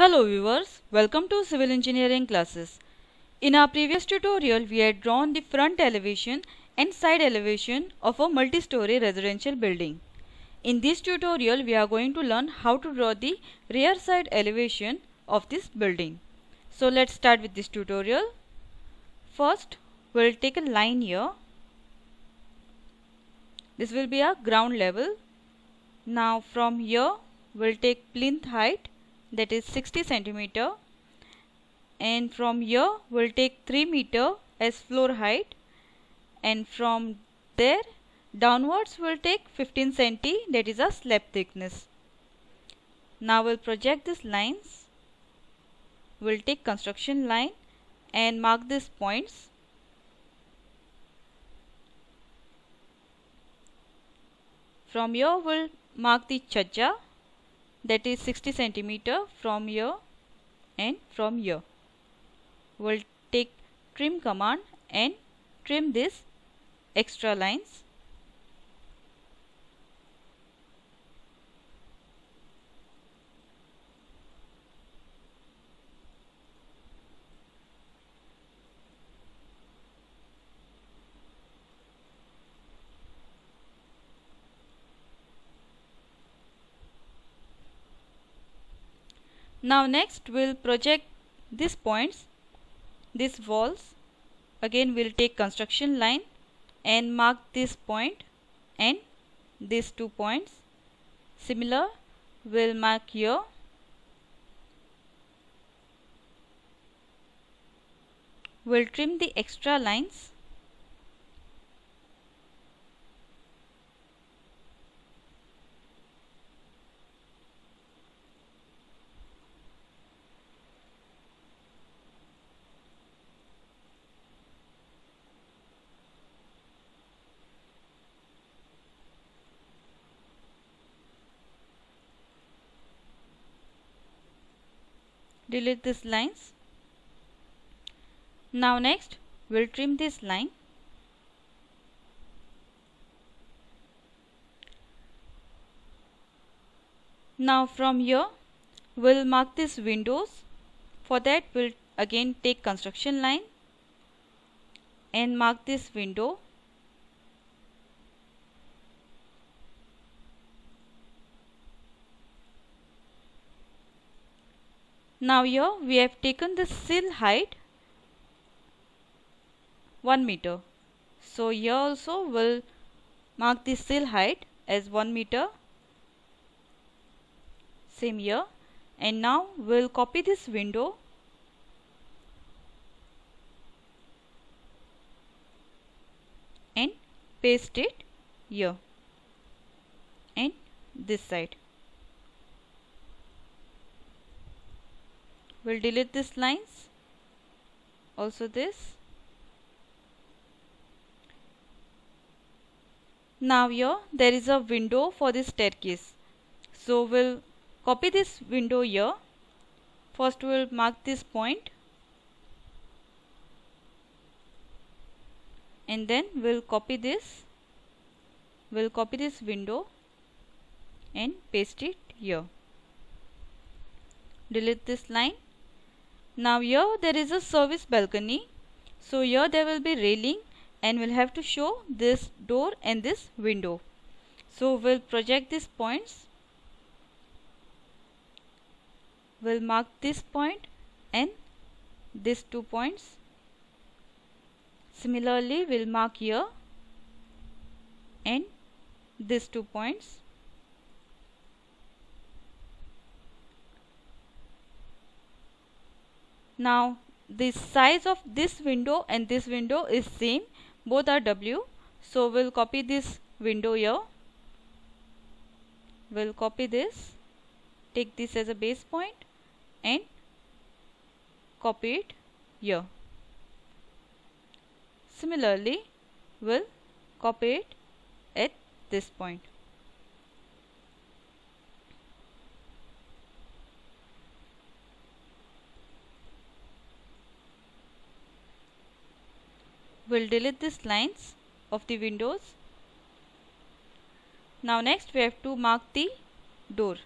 Hello viewers, welcome to Civil Engineering classes. In our previous tutorial, we had drawn the front elevation and side elevation of a multi-story residential building. In this tutorial, we are going to learn how to draw the rear side elevation of this building. So let's start with this tutorial. First, we'll take a line here. This will be a ground level. Now from here, we'll take plinth height, that is 60 centimeter, and from here we'll take 3 meter as floor height, and from there downwards we'll take 15 centi, that is a slab thickness. Now we'll project these lines. We'll take construction line and mark these points. From here we'll mark the chajja, that is 60 centimeter from here and from here. We'll take trim command and trim these extra lines. Now next we'll project these points, these walls. Again we'll take construction line and mark this point and these 2 points. Similar, we'll mark here. We'll trim the extra lines. Delete these lines. Now next we'll trim this line. Now from here we'll mark these windows. For that we'll again take construction line and mark this window. Now here we have taken the sill height 1 meter. So here also we'll mark the sill height as 1 meter. Same here. And now we'll copy this window and paste it here and this side. We'll delete these lines, also this. Now here there is a window for this staircase. So we'll copy this window here. First we'll mark this point and then we'll copy this. We'll copy this window and paste it here. Delete this line. Now here there is a service balcony. So here there will be railing and we'll have to show this door and this window. So we'll project these points. We'll mark this point and these 2 points. Similarly we'll mark here and these 2 points. Now the size of this window and this window is same, both are W. So we'll copy this window here. We'll copy this, take this as a base point and copy it here. Similarly we'll copy it at this point. We'll delete these lines of the windows. Now next we have to mark the door.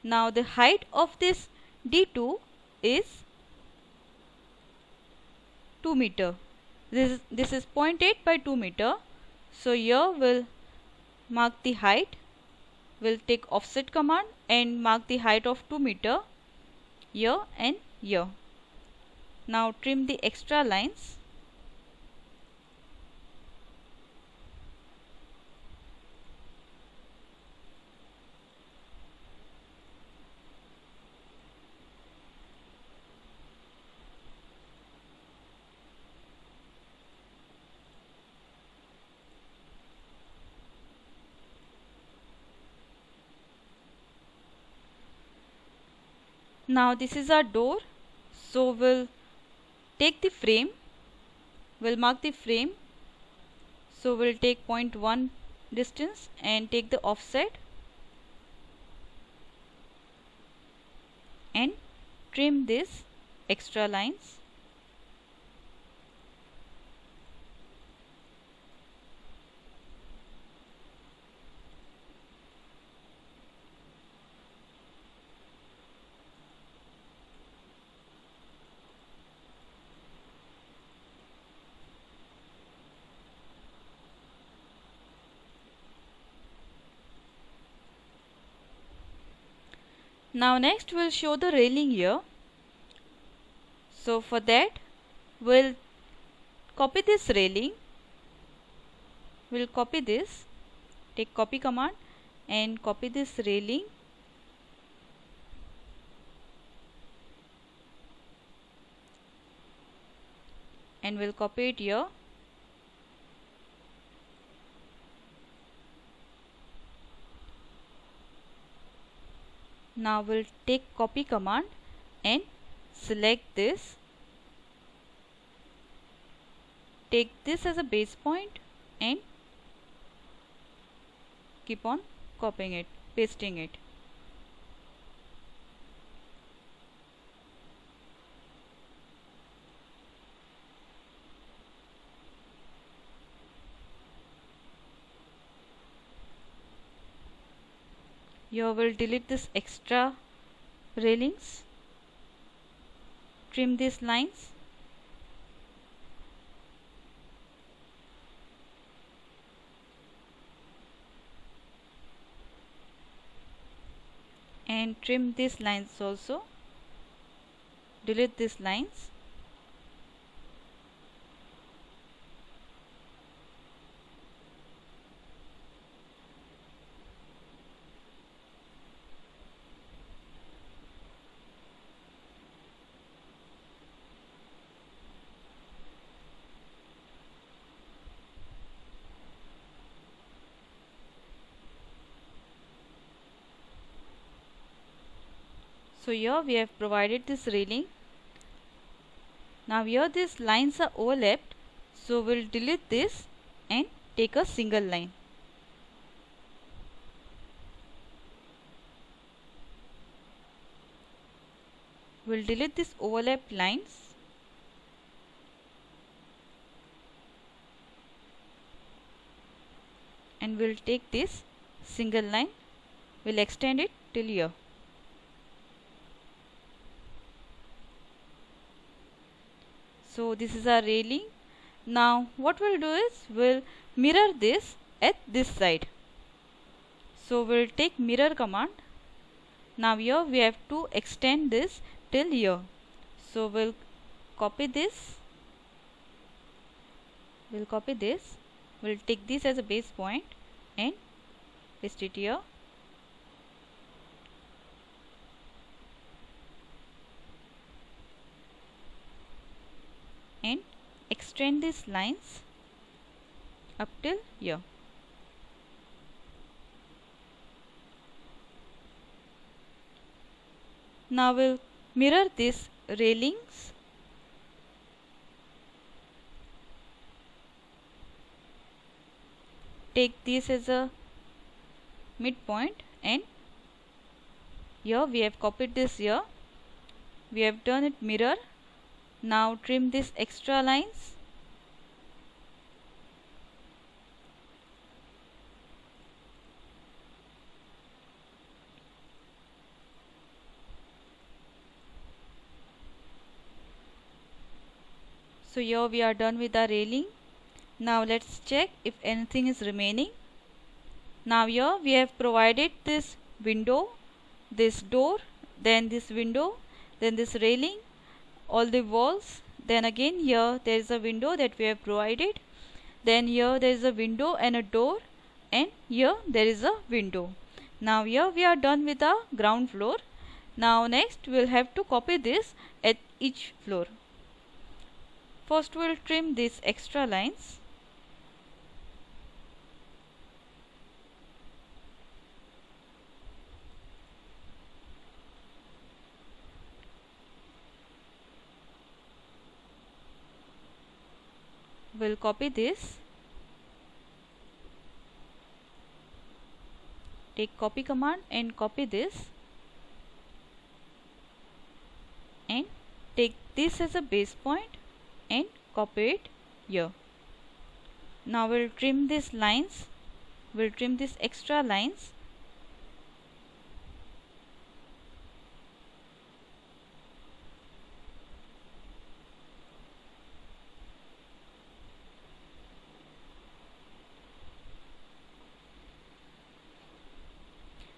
Now the height of this D2 is 2 meter. This is 0.8 by 2 meter. So here we'll mark the height. We'll take offset command and mark the height of 2 meter here and here. Now trim the extra lines. Now this is our door, so we'll take the frame, we'll mark the frame, so we'll take 0.1 distance and take the offset and trim this extra lines. Now next we'll show the railing here. So for that we'll copy this railing. We'll copy this, take copy command and copy this railing. And we'll copy it here. Now we'll take copy command and select this. Take this as a base point and keep on copying it, pasting it. Here we'll delete this extra railings, trim these lines, and trim these lines also, delete these lines. So here we have provided this railing. Now here these lines are overlapped, so we'll delete this and take a single line. We'll delete these overlapped lines and we'll take this single line, we'll extend it till here. So this is our railing. Now what we'll do is we'll mirror this at this side. So we'll take mirror command. Now here we have to extend this till here. So we'll copy this. We'll take this as a base point and paste it here. And extend these lines up till here. Now we'll mirror these railings. Take this as a midpoint and here we have copied this here. We have done it mirror. Now trim these extra lines. So here we are done with our railing. Now let's check if anything is remaining. Now here we have provided this window, this door, then this window, then this railing, all the walls. Then again here there is a window that we have provided. Then here there is a window and a door, and here there is a window. Now here we are done with the ground floor. Now next we will have to copy this at each floor. First we will trim these extra lines. We'll copy this. Take copy command and copy this, and take this as a base point and copy it here. Now we'll trim these lines. We'll trim these extra lines.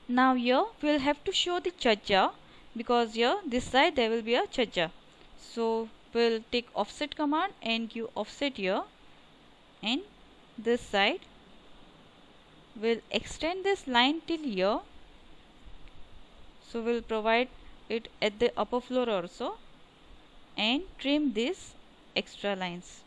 Now here we will have to show the chhaja, because here this side there will be a chhaja. So we'll take offset command and give offset here, and this side we'll extend this line till here. So we'll provide it at the upper floor also, and trim these extra lines.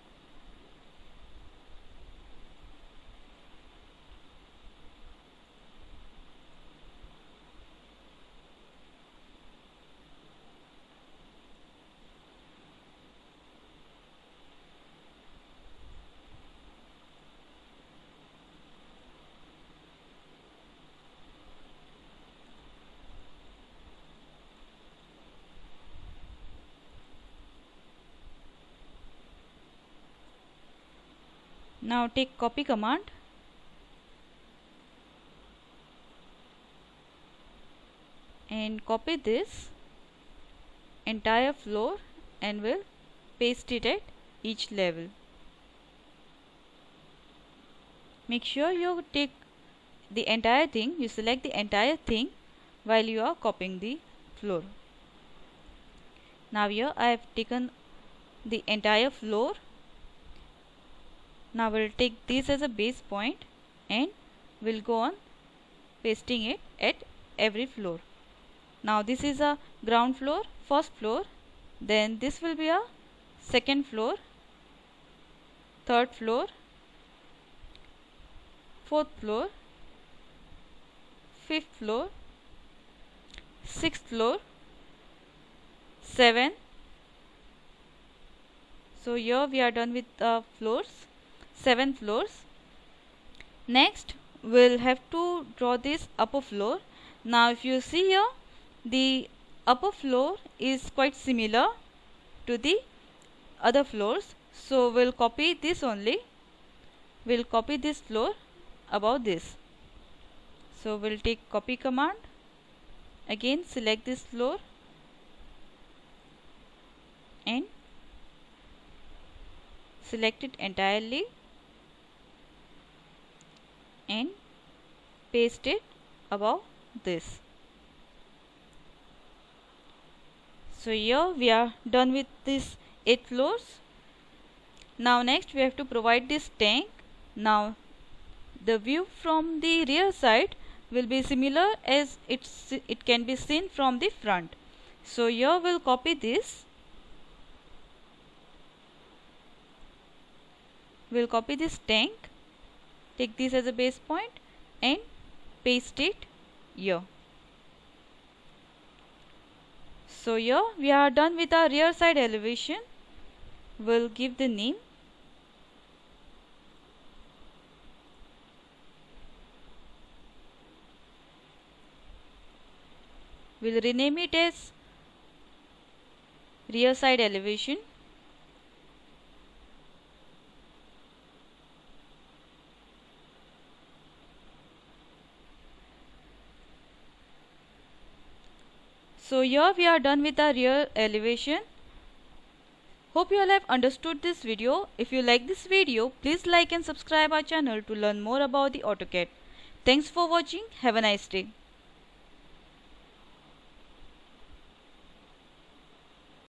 Now take copy command and copy this entire floor and will paste it at each level. Make sure you take the entire thing, you select the entire thing while you are copying the floor. Now here I have taken the entire floor. Now we'll take this as a base point and we'll go on pasting it at every floor. Now this is a ground floor, first floor, then this will be a second floor, third floor, fourth floor, fifth floor, sixth floor, 7. So here we are done with the floors, 7 floors. Next we'll have to draw this upper floor. Now if you see here, the upper floor is quite similar to the other floors, so we'll copy this only. We'll copy this floor above this. So we'll take copy command, again select this floor and select it entirely and paste it above this. So here we are done with these 8 floors. Now next we have to provide this tank. Now the view from the rear side will be similar as it can be seen from the front. So here we'll copy this. We'll copy this tank, take this as a base point and paste it here. So here we are done with our rear side elevation. We'll give the name. We'll rename it as rear side elevation. So here we are done with our rear elevation. Hope you all have understood this video. If you like this video, please like and subscribe our channel to learn more about the AutoCAD. Thanks for watching. Have a nice day.